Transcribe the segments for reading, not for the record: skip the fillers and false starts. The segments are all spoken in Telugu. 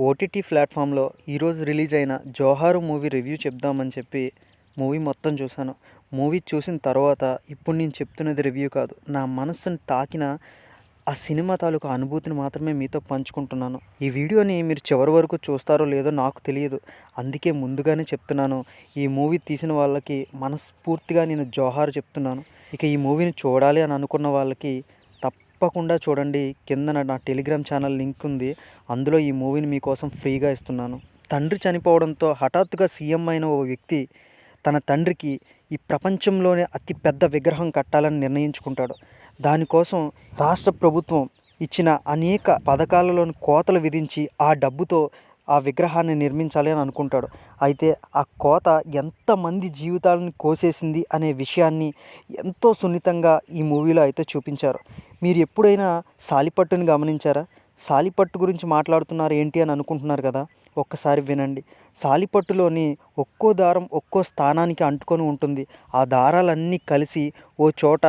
ఓటీటీ ప్లాట్ఫామ్లో ఈరోజు రిలీజ్ అయిన జోహార్ మూవీ రివ్యూ చెప్దామని చెప్పి మూవీ మొత్తం చూశాను. మూవీ చూసిన తర్వాత ఇప్పుడు నేను చెప్తున్నది రివ్యూ కాదు, నా మనస్సును తాకిన ఆ సినిమా తాలూకు అనుభూతిని మాత్రమే మీతో పంచుకుంటున్నాను. ఈ వీడియోని మీరు చివరి వరకు చూస్తారో లేదో నాకు తెలియదు, అందుకే ముందుగానే చెప్తున్నాను. ఈ మూవీ తీసిన వాళ్ళకి మనస్ఫూర్తిగా నేను జోహార్ చెప్తున్నాను. ఇక ఈ మూవీని చూడాలి అని అనుకున్న వాళ్ళకి తప్పకుండా చూడండి. కింద నా టెలిగ్రామ్ ఛానల్ లింక్ ఉంది, అందులో ఈ మూవీని మీకోసం ఫ్రీగా ఇస్తున్నాను. తండ్రి చనిపోవడంతో హఠాత్తుగా సీఎం అయిన ఓ వ్యక్తి తన తండ్రికి ఈ ప్రపంచంలోనే అతి పెద్ద విగ్రహం కట్టాలని నిర్ణయించుకుంటాడు. దానికోసం రాష్ట్ర ప్రభుత్వం ఇచ్చిన అనేక పథకాలలోని కోతలు విధించి ఆ డబ్బుతో ఆ విగ్రహాన్ని నిర్మించాలి అని అనుకుంటాడు. అయితే ఆ కోత ఎంతమంది జీవితాలను కోసేసింది అనే విషయాన్ని ఎంతో సున్నితంగా ఈ మూవీలో అయితే చూపించారు. మీరు ఎప్పుడైనా సాలిపట్టుని గమనించారా? సాలిపట్టు గురించి మాట్లాడుతున్నారు ఏంటి అని అనుకుంటున్నారు కదా, ఒక్కసారి వినండి. సాలిపట్టులోని ఒక్కో దారం ఒక్కో స్థానానికి అంటుకొని ఉంటుంది. ఆ దారాలన్నీ కలిసి ఓ చోట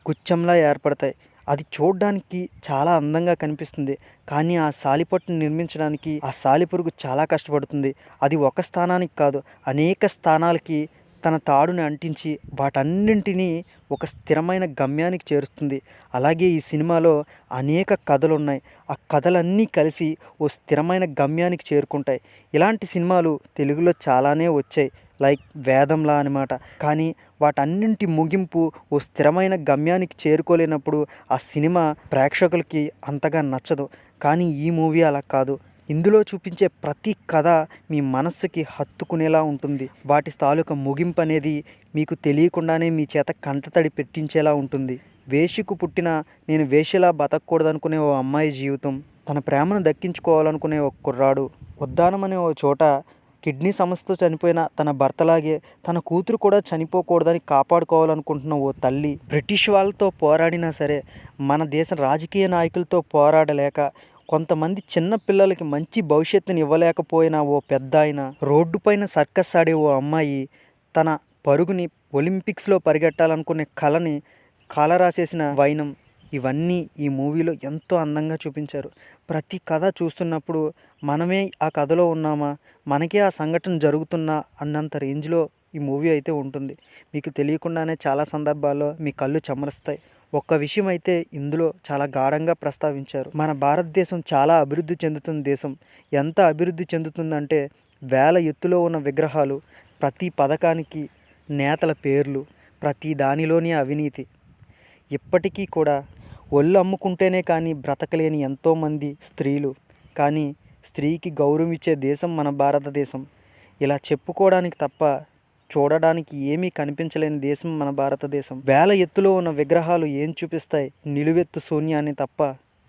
గుచ్చంలా ఏర్పడతాయి. అది చూడడానికి చాలా అందంగా కనిపిస్తుంది, కానీ ఆ సాలిపట్టును నిర్మించడానికి ఆ సాలిపురుగు చాలా కష్టపడుతుంది. అది ఒక స్థానానికి కాదు, అనేక స్థానాలకి తన తాడుని అంటించి వాటన్నింటినీ ఒక స్థిరమైన గమ్యానికి చేరుస్తుంది. అలాగే ఈ సినిమాలో అనేక కథలు ఉన్నాయి. ఆ కథలన్నీ కలిసి ఓ స్థిరమైన గమ్యానికి చేరుకుంటాయి. ఇలాంటి సినిమాలు తెలుగులో చాలానే వచ్చాయి, లైక్ వేదంలా అనమాట. కానీ వాటన్నింటి ముగింపు ఓ స్థిరమైన గమ్యానికి చేరుకోలేనప్పుడు ఆ సినిమా ప్రేక్షకులకి అంతగా నచ్చదు. కానీ ఈ మూవీ అలా కాదు. ఇందులో చూపించే ప్రతి కథ మీ మనస్సుకి హత్తుకునేలా ఉంటుంది. వాటి తాలూకా ముగింపు అనేది మీకు తెలియకుండానే మీ చేత కంటతడి పెట్టించేలా ఉంటుంది. వేశ్యకు పుట్టిన నేను వేశ్యలా బతకూడదనుకునే ఓ అమ్మాయి జీవితం, తన ప్రేమను దక్కించుకోవాలనుకునే ఒక కుర్రాడు, ఉద్దానం అనే ఓ చోట కిడ్నీ సమస్యతో చనిపోయిన తన భర్తలాగే తన కూతురు కూడా చనిపోకూడదని కాపాడుకోవాలనుకుంటున్న ఓ తల్లి, బ్రిటిష్ వాళ్ళతో పోరాడినా సరే మన దేశ రాజకీయ నాయకులతో పోరాడలేక కొంతమంది చిన్న పిల్లలకి మంచి భవిష్యత్తుని ఇవ్వలేకపోయిన ఓ పెద్ద ఆయన, రోడ్డు పైన సర్కస్ ఆడే ఓ అమ్మాయి, తన పరుగుని ఒలింపిక్స్లో పరిగెట్టాలనుకునే కళని కాలరాసేసిన వైనం, ఇవన్నీ ఈ మూవీలో ఎంతో అందంగా చూపించారు. ప్రతి కథ చూస్తున్నప్పుడు మనమే ఆ కథలో ఉన్నామా, మనకే ఆ సంఘటన జరుగుతున్నా అన్నంత రేంజ్లో ఈ మూవీ అయితే ఉంటుంది. మీకు తెలియకుండానే చాలా సందర్భాల్లో మీ కళ్ళు చెమరుస్తాయి. ఒక్క విషయం అయితే ఇందులో చాలా గాఢంగా ప్రస్తావించారు. మన భారతదేశం చాలా అభివృద్ధి చెందుతున్న దేశం. ఎంత అభివృద్ధి చెందుతుందంటే వేల ఎత్తులో ఉన్న విగ్రహాలు, ప్రతి పథకానికి నేతల పేర్లు, ప్రతి దానిలోని అవినీతి. ఇప్పటికీ కూడా ఒళ్ళు అమ్ముకుంటేనే కానీ బ్రతకలేని ఎంతోమంది స్త్రీలు, కానీ స్త్రీకి గౌరవం ఇచ్చే దేశం మన భారతదేశం. ఇలా చెప్పుకోవడానికి తప్ప చూడడానికి ఏమీ కనిపించలేని దేశం మన భారతదేశం. వేల ఎత్తులో ఉన్న విగ్రహాలు ఏం చూపిస్తాయి? నిలువెత్తు శూన్యాన్ని తప్ప.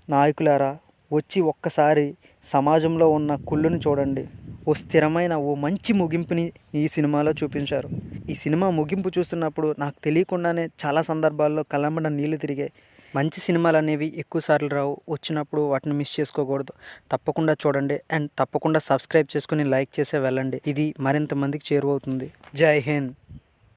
నాయకులారా, వచ్చి ఒక్కసారి సమాజంలో ఉన్న కుళ్ళుని చూడండి. ఓ స్థిరమైన ఓ మంచి ముగింపుని ఈ సినిమాలో చూపించారు. ఈ సినిమా ముగింపు చూస్తున్నప్పుడు నాకు తెలియకుండానే చాలా సందర్భాల్లో కళ్ళమ్మట నీళ్లు తిరిగాయి. మంచి సినిమాలు అనేవి ఎక్కువసార్లు రావు, వచ్చినప్పుడు వాటిని మిస్ చేసుకోకూడదు. తప్పకుండా చూడండి అండ్ తప్పకుండా సబ్స్క్రైబ్ చేసుకుని లైక్ చేసే వెళ్ళండి. ఇది మరింత మందికి చేరువవుతుంది. జై హింద్.